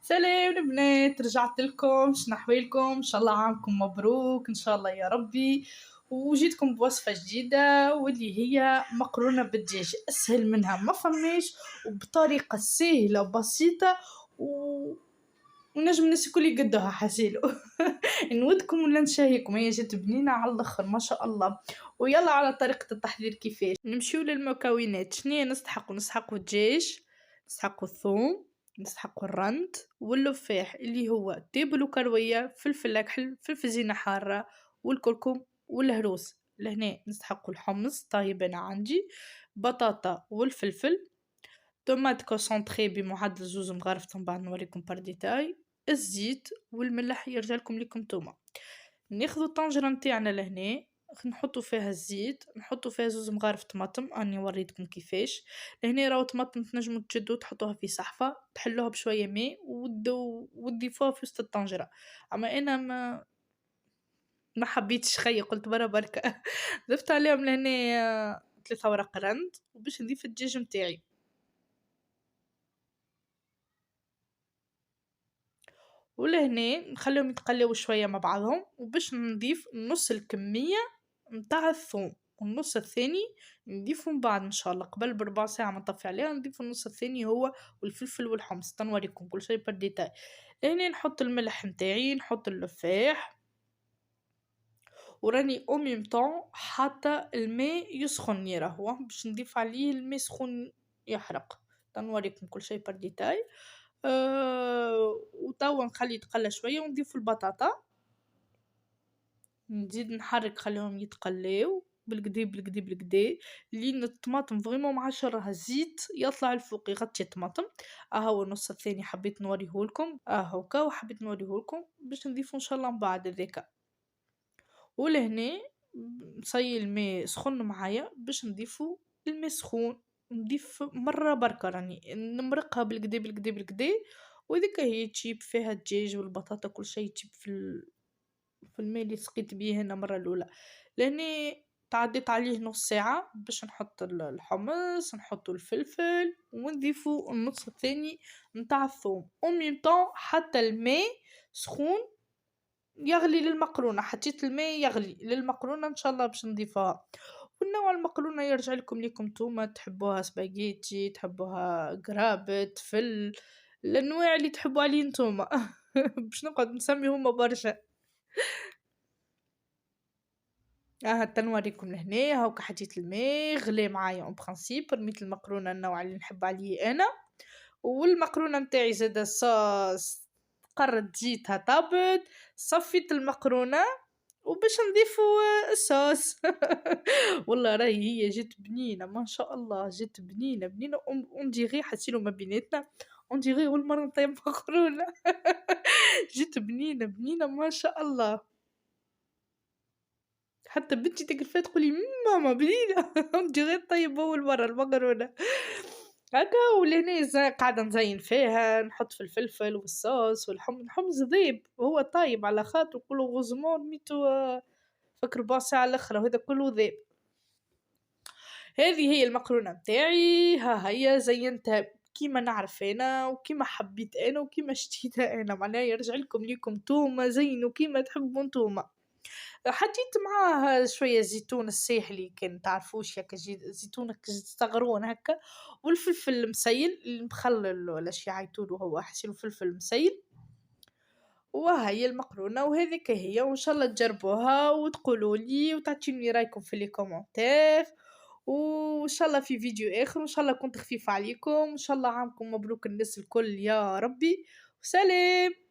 سلام البنات، رجعت لكم. شنو احوالكم؟ ان شاء الله عامكم مبروك ان شاء الله يا ربي. وجيتكم بوصفه جديده واللي هي مقرونه بالدجاج، اسهل منها ما فماش، وبطريقه سهله وبسيطه و... ونجم الناس الكل يقدوها حسيلو. نودكم ولا نشاهيكم، هي جات بنينه على الاخر ما شاء الله. ويلا على طريقه التحضير كيفاش نمشيو للمكونات. شنيا نسحقوا دجاج، نسحقوا الثوم، نسحقوا الرند واللفاح اللي هو تيبل وكرويه، فلفل اكحل، فلفل زينه حاره، والكركم والهروس. لهنا نسحقوا الحمص طيب انا عندي، بطاطا والفلفل، طماط كونسونطري بمعدل زوز مغرف، من بعد نوريكم بار ديتاي، الزيت والملح يرجع لكم نتوما. ناخذ الطنجره نتاعنا لهنا، نحطوا فيها الزيت، نحطوا فيها زوز مغارف طماطم، اني وريتكم كيفاش. لهنا راهو طماطم تنجموا تشدوا تحطوها في صحفه، تحلوها بشويه ماء وتضيفوها في وسط الطنجره. اما انا ما حبيتش خيي، قلت برا بركه. ضفت عليهم لهنا 3 ورق رند، وباش نضيف الدجاج نتاعي. ولهنا نخليهم يتقلّيو شوية مع بعضهم، وباش نضيف نُص الكمية متاع الثوم، والنُص الثاني نضيفو من بعد إن شاء الله، قبل بربع ساعة ما نطفي عليها نضيف النُص الثاني هو والفلفل والحمص، تنوريكم كل شي par détail. هنا نحط الملح نتاعي، نحط اللفاح، وراني en même temps حاطة الماء يسخن راهو باش نضيف عليه الماء سخون يحرق، تنوريكم كل شي par détail. وتوا نخلي يتقلى شوية ونضيف البطاطا، نزيد نحرك نخليهم يتقلاو بالقدا بالقدا بالقدا لين الطماطم فريمون معشرها الزيت يطلع الفوق يغطي الطماطم. هو النص الثاني حبيت نوريهولكم هاكا، وحبيت نوريهولكم باش نضيفو ان شاء الله من بعد هذاكا. ولهنا نصي الماء سخن معايا باش نضيفو الماء سخون، نضيف مرة بركة راني نمرقها بالقدا بالقدا بالقدا، وهذيك هي تجيب فيها الدجاج والبطاطا كل شيء تجيب في الماء اللي سقيت بيه أنا المرة الأولى. لأني تعديت عليه نص ساعة باش نحط الحمص، نحطو الفلفل، ونضيفو النص الثاني متاع الثوم au même temps حتى الماء سخون يغلي للمقرونة، حطيت الماء يغلي للمقرونة إن شاء الله باش نضيفها. والنوع المقرونة يرجع لكم نتوما، تحبوها سباجيتي، تحبوها قرابت، فل، الأنواع اللي تحبوا عليه نتوما. باش نقعد نسمي هما برشا. تنوريكم لهنا هاكا حطيت الماء غلي معايا اون برانسيب، رميت المقرونة النوع اللي نحب عليه أنا، والمقرونة نتاعي زادا صاص قرّت زيتها طابت، صفيت المقرونة وباش نضيفو الصوص. والله راهي هي جات بنينة ما شاء الله، جات بنينة بنينة on dirait حسيلو ما بيناتنا on dirait أول مرة نطيب مقرونة. جات بنينة بنينة ما شاء الله، حتى بنتي تقرفها تقول لي ماما بنينة. on dirait نطيب أول مرة المقرونة. هاكا ولهنا قاعدة نزين فيها، نحط في الفلفل والصوص الحمص ذيب وهو طايب على خاطرو كل غزمون رميتو فك ربع ساعة الأخرى وهذا كله ذيب. هذه هي المقرونة متاعي، ها هي زينتها كيما نعرف أنا وكيما حبيت أنا وكيما شتيتها أنا، معناها يرجع ليكم نتوما زينوا كيما تحبوا نتوما. حطيت معاه شوية زيتون الساحلي كان تعرفوش هكا زيتون صغرون هكا، والفلفل المسيل المخلل ولا شي يعيطولو هو حسيلو فلفل مسيل. وهاهي المقرونة وهذيك هي، وإن شاء الله تجربوها وتقولوا لي وتعطيوني رايكم في لي كومونتير. وإن شاء الله في فيديو آخر، وإن شاء الله كنت خفيفة عليكم، إن شاء الله عامكم مبروك الناس الكل يا ربي، وسلام.